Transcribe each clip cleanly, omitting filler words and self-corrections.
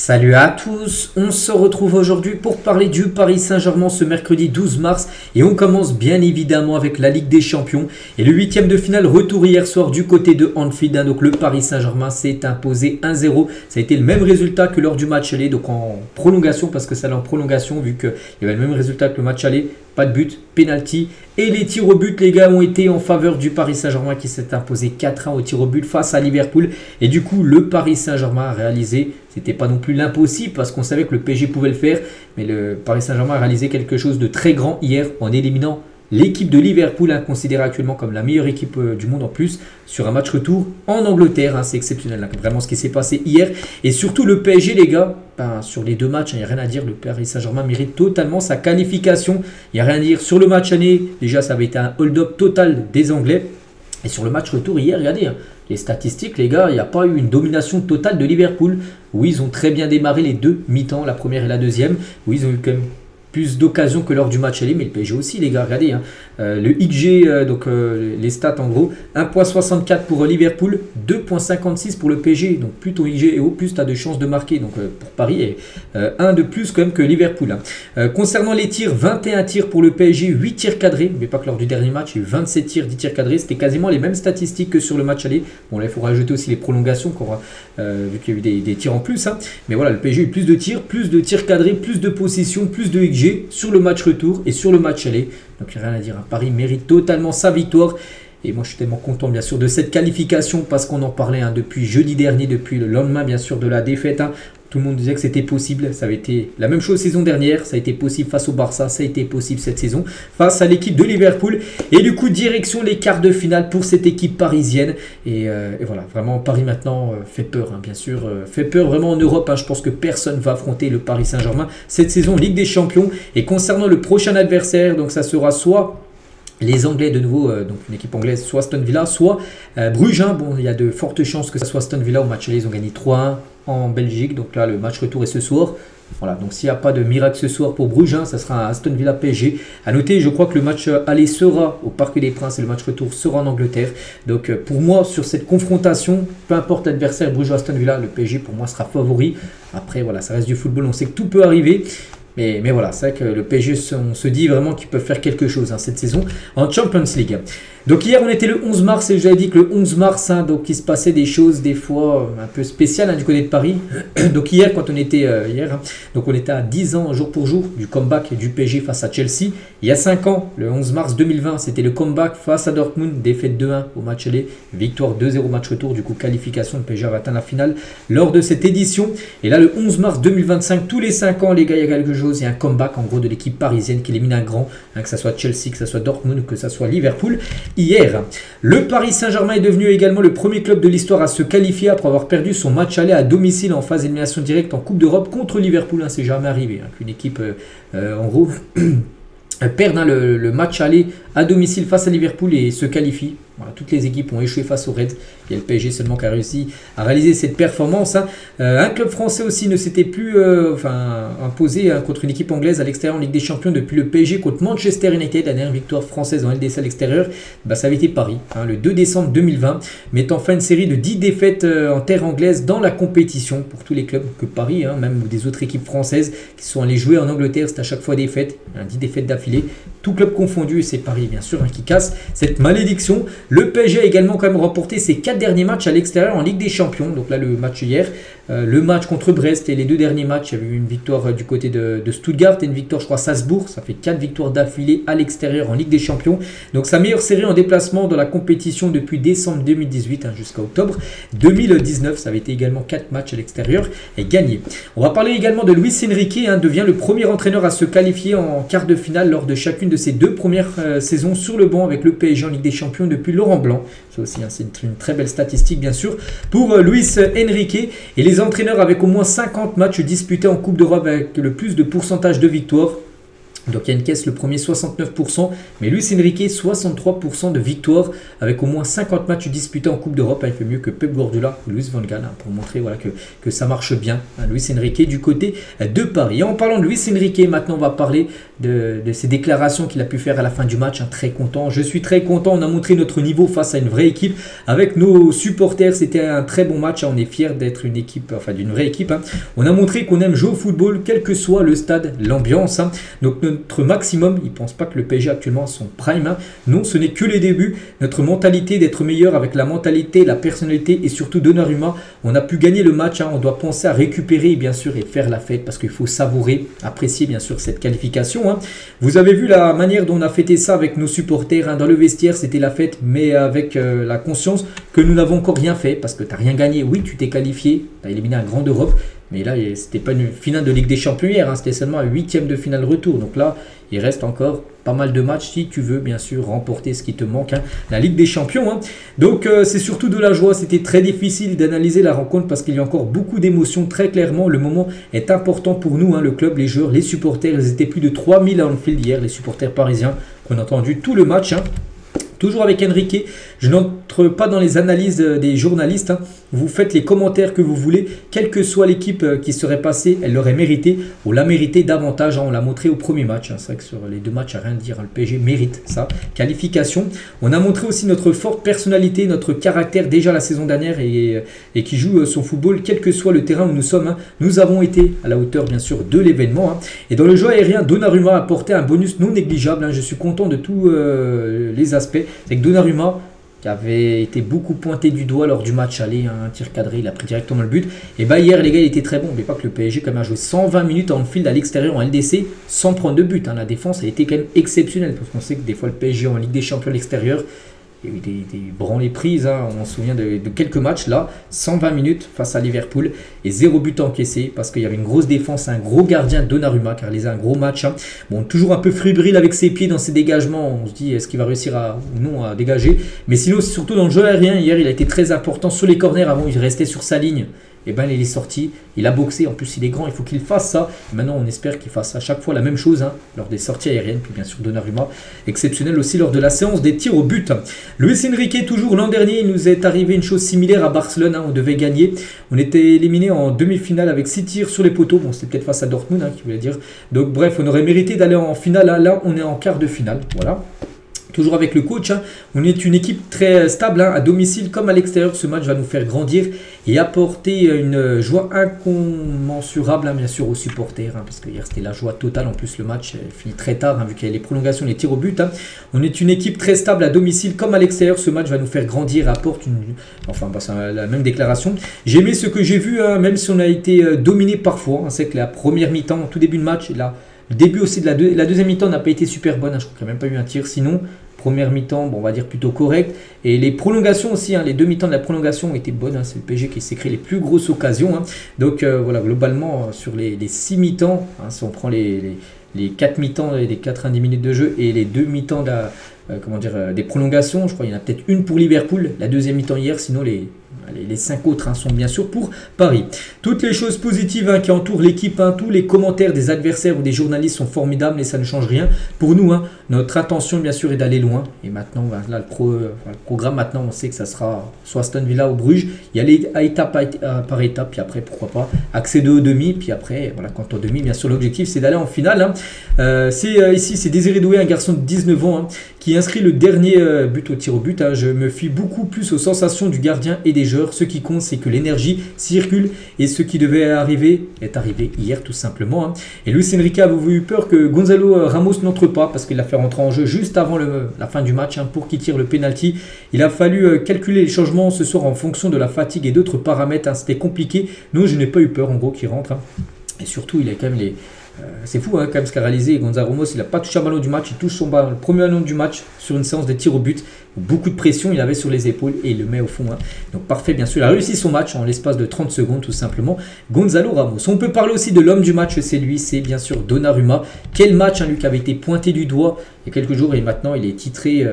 Salut à tous, on se retrouve aujourd'hui pour parler du Paris Saint-Germain ce mercredi 12 mars et on commence bien évidemment avec la Ligue des Champions et le huitième de finale retour hier soir du côté de Anfield. Donc le Paris Saint-Germain s'est imposé 1-0, ça a été le même résultat que lors du match aller, donc en prolongation parce que ça allait en prolongation vu qu'il y avait le même résultat que le match aller. Pas de but, penalty et les tirs au but les gars ont été en faveur du Paris Saint-Germain qui s'est imposé 4-1 au tir au but face à Liverpool et du coup le Paris Saint-Germain a réalisé, c'était pas non plus l'impossible parce qu'on savait que le PSG pouvait le faire, mais le Paris Saint-Germain a réalisé quelque chose de très grand hier en éliminant l'équipe de Liverpool, considérée actuellement comme la meilleure équipe du monde en plus, sur un match retour en Angleterre. C'est exceptionnel, vraiment ce qui s'est passé hier. Et surtout le PSG, les gars, sur les deux matchs, il n'y a rien à dire. Le Paris Saint-Germain mérite totalement sa qualification. Il n'y a rien à dire. Sur le match aller, déjà, ça avait été un hold-up total des Anglais. Et sur le match retour hier, regardez, les statistiques, les gars, il n'y a pas eu une domination totale de Liverpool. Oui, ils ont très bien démarré les deux mi-temps, la première et la deuxième. Oui, ils ont eu quand même plus d'occasions que lors du match aller, mais le PSG aussi, les gars, regardez. Le XG, les stats en gros, 1,64 pour Liverpool, 2,56 pour le PSG. Donc plus ton XG est haut, plus tu as de chances de marquer. Donc pour Paris, et 1 de plus quand même que Liverpool. Concernant les tirs, 21 tirs pour le PSG, 8 tirs cadrés. Mais pas que lors du dernier match, il y a eu 27 tirs, 10 tirs cadrés. C'était quasiment les mêmes statistiques que sur le match aller. Bon là, il faut rajouter aussi les prolongations, vu qu'il y a eu des tirs en plus. Mais voilà, le PSG a eu plus de tirs cadrés, plus de possession, plus de XG sur le match retour et sur le match aller. Donc il n'y a rien à dire, Paris mérite totalement sa victoire. Et moi je suis tellement content bien sûr de cette qualification parce qu'on en parlait depuis jeudi dernier, depuis le lendemain bien sûr de la défaite. Tout le monde disait que c'était possible, ça avait été la même chose saison dernière, ça a été possible face au Barça, ça a été possible cette saison face à l'équipe de Liverpool. Et du coup direction les quarts de finale pour cette équipe parisienne. Et voilà, vraiment Paris maintenant fait peur, bien sûr, fait peur vraiment en Europe. Je pense que personne va affronter le Paris Saint-Germain cette saison Ligue des Champions. Et concernant le prochain adversaire, donc ça sera soit les Anglais de nouveau, donc une équipe anglaise, soit Aston Villa, soit Bruges. Bon, il y a de fortes chances que ce soit Aston Villa. Au match aller, ils ont gagné 3-1 en Belgique. Donc là, le match retour est ce soir. Voilà, donc s'il n'y a pas de miracle ce soir pour Bruges, ça sera un Aston Villa PSG. À noter, je crois que le match aller sera au Parc des Princes et le match retour sera en Angleterre. Donc pour moi, sur cette confrontation, peu importe l'adversaire, Bruges ou Aston Villa, le PSG pour moi sera favori. Après, voilà, ça reste du football, on sait que tout peut arriver. Mais voilà, c'est vrai que le PSG, on se dit vraiment qu'ils peuvent faire quelque chose cette saison en Champions League. Donc hier, on était le 11 mars et je vous avais dit que le 11 mars, donc il se passait des choses des fois un peu spéciales du côté de Paris. Donc hier, quand on était donc on était à 10 ans jour pour jour du comeback du PSG face à Chelsea. Il y a 5 ans, le 11 mars 2020, c'était le comeback face à Dortmund, défaite 2-1 au match aller, victoire 2-0 match retour, du coup qualification, le PSG avait atteint la finale lors de cette édition. Et là, le 11 mars 2025, tous les 5 ans, les gars, il y a quelque chose, il y a un comeback en gros de l'équipe parisienne qui élimine un grand, que ce soit Chelsea, que ce soit Dortmund, que ce soit Liverpool. Hier, le Paris Saint-Germain est devenu également le premier club de l'histoire à se qualifier après avoir perdu son match aller à domicile en phase d'élimination directe en Coupe d'Europe contre Liverpool. C'est jamais arrivé qu'une équipe, en gros, perde le match aller à domicile face à Liverpool et se qualifie. Voilà, toutes les équipes ont échoué face aux Reds. Il y a le PSG seulement qui a réussi à réaliser cette performance. Un club français aussi ne s'était plus imposé contre une équipe anglaise à l'extérieur en Ligue des Champions depuis le PSG contre Manchester United. La dernière victoire française en LDC à l'extérieur, ça avait été Paris, le 2 décembre 2020, mettant fin à une série de 10 défaites en terre anglaise dans la compétition pour tous les clubs que Paris, même des autres équipes françaises qui sont allées jouer en Angleterre. C'est à chaque fois défaites, 10 défaites d'affilée, tout club confondu, et c'est Paris bien sûr qui casse cette malédiction. Le PSG a également quand même remporté ses 4 derniers matchs à l'extérieur en Ligue des Champions. Donc là, le match hier, le match contre Brest et les 2 derniers matchs, il y avait eu une victoire du côté de Stuttgart et une victoire, je crois, Salzbourg. Ça fait 4 victoires d'affilée à l'extérieur en Ligue des Champions. Donc sa meilleure série en déplacement dans la compétition depuis décembre 2018 jusqu'à octobre 2019. Ça avait été également 4 matchs à l'extérieur et gagnés. On va parler également de Luis Enrique, devient le premier entraîneur à se qualifier en quart de finale lors de chacune de ses 2 premières saisons sur le banc avec le PSG en Ligue des Champions depuis Laurent Blanc. Ça aussi, c'est une très belle statistique bien sûr pour Luis Enrique. Et les entraîneurs avec au moins 50 matchs disputés en Coupe d'Europe avec le plus de pourcentage de victoires. Donc il encaisse le premier 69%, mais Luis Enrique 63% de victoire avec au moins 50 matchs disputés en Coupe d'Europe. Il fait mieux que Pep Guardiola ou Luis Van Gaal pour montrer voilà, que ça marche bien. Luis Enrique du côté de Paris. Et en parlant de Luis Enrique, maintenant on va parler de ses déclarations qu'il a pu faire à la fin du match. Très content, je suis très content. On a montré notre niveau face à une vraie équipe avec nos supporters. C'était un très bon match. On est fiers d'être une équipe, enfin d'une vraie équipe. On a montré qu'on aime jouer au football, quel que soit le stade, l'ambiance. Donc notre maximum, il ne pense pas que le PSG actuellement a son prime. Non, ce n'est que les débuts. Notre mentalité d'être meilleur avec la mentalité, la personnalité et surtout Donnarumma. On a pu gagner le match. On doit penser à récupérer bien sûr et faire la fête parce qu'il faut savourer, apprécier bien sûr cette qualification. Vous avez vu la manière dont on a fêté ça avec nos supporters. Dans le vestiaire, c'était la fête, mais avec la conscience que nous n'avons encore rien fait parce que tu n'as rien gagné. Oui, tu t'es qualifié, tu as éliminé un grand d'Europe. Mais là, c'était pas une finale de Ligue des Champions hier, c'était seulement un 8e de finale retour. Donc là, il reste encore pas mal de matchs si tu veux bien sûr remporter ce qui te manque, la Ligue des Champions. Donc c'est surtout de la joie, c'était très difficile d'analyser la rencontre parce qu'il y a encore beaucoup d'émotions très clairement. Le moment est important pour nous, le club, les joueurs, les supporters. Ils étaient plus de 3000 à Anfield hier, les supporters parisiens qu'on a entendu tout le match. Toujours avec Enrique, je n'entre pas dans les analyses des journalistes. Vous faites les commentaires que vous voulez. Quelle que soit l'équipe qui serait passée, elle l'aurait mérité. On l'a mérité davantage. On l'a montré au premier match. C'est vrai que sur les deux matchs, il n'y a rien à dire. Le PSG mérite ça. Qualification. On a montré aussi notre forte personnalité, notre caractère déjà la saison dernière et qui joue son football, quel que soit le terrain où nous sommes. Nous avons été à la hauteur, bien sûr, de l'événement. Et dans le jeu aérien, Donnarumma a apporté un bonus non négligeable. Je suis content de tous les aspects. C'est que Donnarumma, qui avait été beaucoup pointé du doigt lors du match aller, un tir cadré, il a pris directement le but. Et bah hier les gars, il était très bon. N'oubliez pas que le PSG quand même a joué 120 minutes en field à l'extérieur en LDC sans prendre de but. La défense a été quand même exceptionnelle parce qu'on sait que des fois le PSG en Ligue des Champions à l'extérieur, il y a eu des branlées prises. On se souvient de quelques matchs là, 120 minutes face à Liverpool et 0 but encaissé parce qu'il y avait une grosse défense, un gros gardien Donnarumma car il a un gros match. Bon, toujours un peu fébrile avec ses pieds dans ses dégagements. On se dit est-ce qu'il va réussir ou non à dégager. Mais sinon, c'est surtout dans le jeu aérien. Hier, il a été très important sur les corners. Avant, il restait sur sa ligne. Et ben il est sorti, il a boxé, en plus il est grand, il faut qu'il fasse ça. Et maintenant on espère qu'il fasse à chaque fois la même chose lors des sorties aériennes. Puis bien sûr Donnarumma, exceptionnel aussi lors de la séance des tirs au but. Luis Enrique, toujours l'an dernier, il nous est arrivé une chose similaire à Barcelone. On devait gagner, on était éliminé en demi-finale avec 6 tirs sur les poteaux. Bon, c'était peut-être face à Dortmund qui voulait dire. Donc bref, on aurait mérité d'aller en finale. Là on est en quart de finale, voilà. Toujours avec le coach, on est une équipe très stable à domicile comme à l'extérieur. Ce match va nous faire grandir et apporter une joie incommensurable bien sûr aux supporters parce que hier c'était la joie totale. En plus le match finit très tard vu qu'il y a les prolongations, les tirs au but. On est une équipe très stable à domicile comme à l'extérieur. Ce match va nous faire grandir et apporte c'est la même déclaration. J'ai aimé ce que j'ai vu même si on a été dominé parfois. C'est que la première mi-temps, tout début de match, là. Le début aussi de la deuxième mi-temps n'a pas été super bonne. Je crois qu'il n'y a même pas eu un tir. Sinon, première mi-temps, bon, on va dire plutôt correct. Et les prolongations aussi, les deux mi-temps de la prolongation ont été bonnes. C'est le PSG qui s'est créé les plus grosses occasions. Donc voilà, globalement, sur les 6 mi-temps, si on prend les 4 mi-temps, les 90 minutes de jeu et les 2 mi-temps des prolongations, je crois qu'il y en a peut-être une pour Liverpool, la deuxième mi-temps hier, sinon les 5 autres sont bien sûr pour Paris. Toutes les choses positives qui entourent l'équipe, tous les commentaires des adversaires ou des journalistes sont formidables et ça ne change rien pour nous. Notre intention bien sûr est d'aller loin. Et maintenant, là, le programme, maintenant on sait que ça sera soit Aston Villa ou Bruges. Il y a les étape par étape, puis après pourquoi pas accéder au demi. Puis après, voilà, quand au demi, bien sûr l'objectif c'est d'aller en finale. Ici c'est Désiré Doué, un garçon de 19 ans qui inscrit le dernier but au tir au but. Je me fie beaucoup plus aux sensations du gardien et des joueurs. Ce qui compte, c'est que l'énergie circule et ce qui devait arriver est arrivé hier tout simplement. Et Luis Enrique a eu peur que Gonzalo Ramos n'entre pas parce qu'il l'a fait rentrer en jeu juste avant la fin du match pour qu'il tire le penalty. Il a fallu calculer les changements ce soir en fonction de la fatigue et d'autres paramètres. C'était compliqué. Non, je n'ai pas eu peur en gros qu'il rentre. Et surtout, il a quand même c'est fou quand même ce qu'a réalisé Gonzalo Ramos. Il n'a pas touché un ballon du match, il touche le premier ballon du match sur une séance de tir au but. Beaucoup de pression il avait sur les épaules et il le met au fond. Donc parfait, bien sûr. Il a réussi son match en l'espace de 30 secondes tout simplement. Gonzalo Ramos. On peut parler aussi de l'homme du match, c'est lui, c'est bien sûr Donnarumma. Quel match lui qui avait été pointé du doigt il y a quelques jours et maintenant il est titré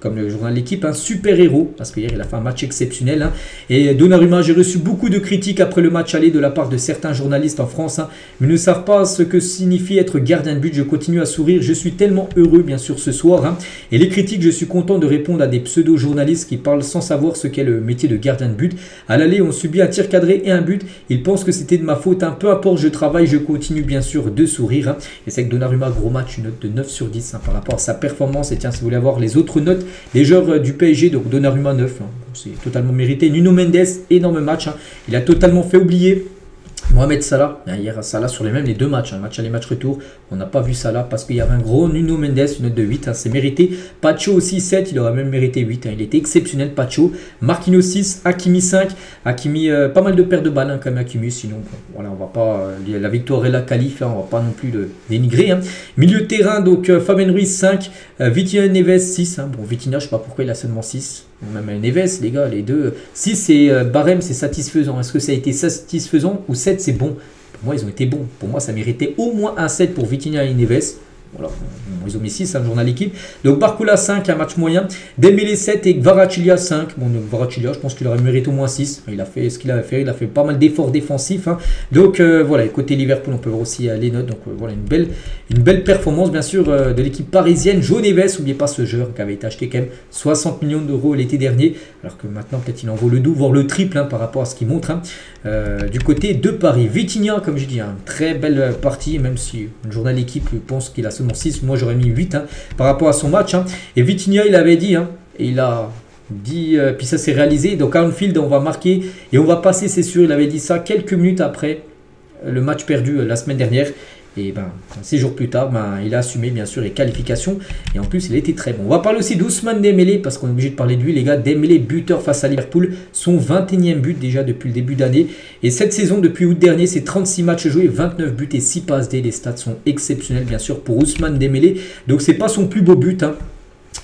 comme le journal L'équipe, un super-héros, parce qu'hier il a fait un match exceptionnel. Hein. Et Donnarumma, j'ai reçu beaucoup de critiques après le match aller de la part de certains journalistes en France, hein, mais ne savent pas ce que signifie être gardien de but. Je continue à sourire, je suis tellement heureux bien sûr ce soir. Hein. Et les critiques, je suis content de répondre à des pseudo-journalistes qui parlent sans savoir ce qu'est le métier de gardien de but. À l'aller, on subit un tir cadré et un but. Ils pensent que c'était de ma faute. Hein. Peu importe, je travaille, je continue bien sûr de sourire. Hein. Et c'est que Donnarumma, gros match, une note de 9 sur 10 hein, par rapport à sa performance. Et tiens, si vous voulez avoir les autres notes des joueurs du PSG, donc Donnarumma 9, hein, c'est totalement mérité. Nuno Mendes, énorme match. Hein. Il a totalement fait oublier Mohamed Salah. Hier, Salah sur les deux matchs, match aller, match retour. On n'a pas vu Salah parce qu'il y avait un gros Nuno Mendes, une note de 8, hein, c'est mérité. Pacho aussi 7, il aurait même mérité 8. Hein, il était exceptionnel, Pacho. Marquinhos 6, Hakimi 5. Hakimi, pas mal de paires de balles hein, quand même, Hakimi. Sinon, bon, voilà, on va pas. La victoire et la qualif, hein, on va pas non plus le dénigrer. Hein. Milieu de terrain, donc Fabien Ruiz 5, Vitinha Neves 6. Hein. Bon, Vitinha, je sais pas pourquoi il a seulement 6. Même Neves, les gars, les deux. 6 et Barème, c'est satisfaisant. Est-ce que ça a été satisfaisant ou 7, c'est bon? Pour moi, ils ont été bons. Pour moi, ça méritait au moins un 7 pour Vitinha et Neves. Voilà, ils ont mis 6, un journal équipe. Donc Barcola 5, un match moyen. Dembélé 7 et Kvaratskhelia 5. Bon, donc Kvaratskhelia, je pense qu'il aurait mérité au moins 6. Il a fait ce qu'il avait fait. Il a fait pas mal d'efforts défensifs. Hein. Donc voilà, côté Liverpool, on peut voir aussi les notes. Donc voilà, une belle performance, bien sûr, de l'équipe parisienne. Joe Neves, n'oubliez pas ce joueur qui avait été acheté quand même 60 millions d'euros l'été dernier. Alors que maintenant, peut-être il en vaut le double, voire le triple hein, par rapport à ce qu'il montre. Hein. Du côté de Paris. Vitinha, comme je dis, une très belle partie, même si le journal L'équipe pense qu'il a seulement 6, moi j'aurais mis 8 hein, par rapport à son match. Hein. Et Vitinha, il avait dit, hein, et il a dit, puis ça s'est réalisé, donc à Anfield, on va marquer et on va passer, c'est sûr, il avait dit ça quelques minutes après le match perdu la semaine dernière. Et 6 jours plus tard, il a assumé bien sûr les qualifications. Et en plus, il a été très bon. On va parler aussi d'Ousmane Dembélé, parce qu'on est obligé de parler de lui, les gars. Dembélé, buteur face à Liverpool. Son 21e but déjà depuis le début d'année. Et cette saison, depuis août dernier, c'est 36 matchs joués, 29 buts et 6 passes D. Les stats sont exceptionnels, bien sûr, pour Ousmane Dembélé. Donc, c'est pas son plus beau but, hein.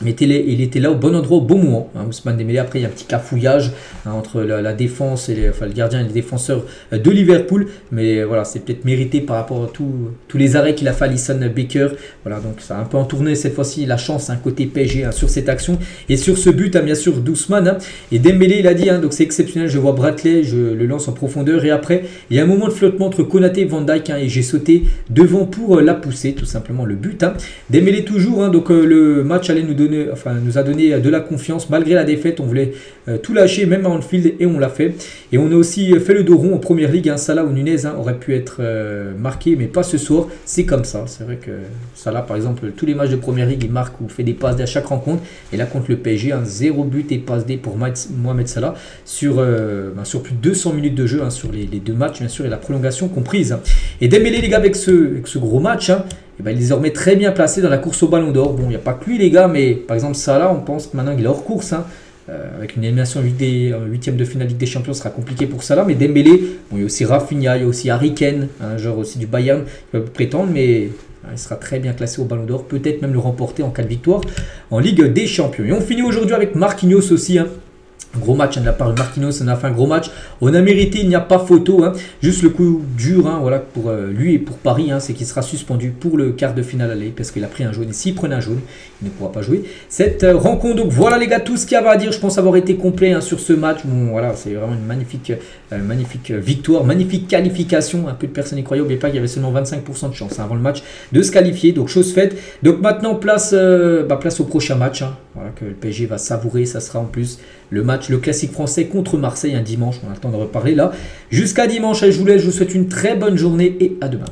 Mais il était là au bon endroit au bon moment. Hein, Ousmane Dembélé, après il y a un petit cafouillage hein, entre la défense et le gardien et les défenseurs de Liverpool. Mais voilà, c'est peut-être mérité par rapport à tous les arrêts qu'il a fait à Alisson Becker. Voilà, donc ça a un peu entourné cette fois-ci la chance, hein, côté PSG hein, sur cette action. Et sur ce but, hein, bien sûr, d'Ousmane. Hein, et Dembélé, il a dit, hein, donc c'est exceptionnel, je vois Bradley, je le lance en profondeur. Et après, il y a un moment de flottement entre Konaté et Van Dijk. Hein, et j'ai sauté devant pour la pousser, tout simplement le but. Hein. Dembélé toujours, hein, donc le match allait nous a donné de la confiance malgré la défaite. On voulait tout lâcher même à Anfield et on l'a fait. Et on a aussi fait le dos rond en première ligue. Hein. Salah ou Nunez hein, aurait pu être marqué, mais pas ce soir. C'est comme ça. C'est vrai que Salah, par exemple, tous les matchs de première ligue, il marque ou fait des passes D à chaque rencontre. Et là, contre le PSG, 0 but et passe D pour Mohamed Salah sur plus de 200 minutes de jeu hein, sur les deux matchs, bien sûr, et la prolongation comprise. Hein. Et Dembélé, les gars, avec ce gros match, hein, et il est désormais très bien placé dans la course au Ballon d'Or. Bon, il n'y a pas que lui, les gars, mais par exemple, Salah, on pense que maintenant qu'il est hors course. Hein, avec une élimination en 8e de finale Ligue des Champions, ce sera compliqué pour Salah. Mais Dembélé, bon, il y a aussi Rafinha, il y a aussi Harry Kane, hein, genre aussi du Bayern, qui peut prétendre, mais il sera très bien classé au Ballon d'Or. Peut-être même le remporter en cas de victoire en Ligue des Champions. Et on finit aujourd'hui avec Marquinhos aussi. Hein. Gros match hein, de la part de Marquinhos, on a fait un gros match. On a mérité, il n'y a pas photo. Hein. Juste le coup dur hein, voilà, pour lui et pour Paris, hein, c'est qu'il sera suspendu pour le quart de finale aller parce qu'il a pris un jaune. Et s'il prenait un jaune, il ne pourra pas jouer cette rencontre. Donc voilà les gars, tout ce qu'il y avait à dire. Je pense avoir été complet hein, sur ce match. Bon, voilà, c'est vraiment une magnifique victoire, magnifique qualification. Un peu de personnes y croyaient. N'oubliez pas qu'il y avait seulement 25% de chance hein, avant le match de se qualifier. Donc chose faite. Donc maintenant place au prochain match. Hein. Voilà, que le PSG va savourer. Ça sera en plus le match, le classique français contre Marseille un dimanche. On a le temps de reparler là. Jusqu'à dimanche, je vous laisse. Je vous souhaite une très bonne journée et à demain.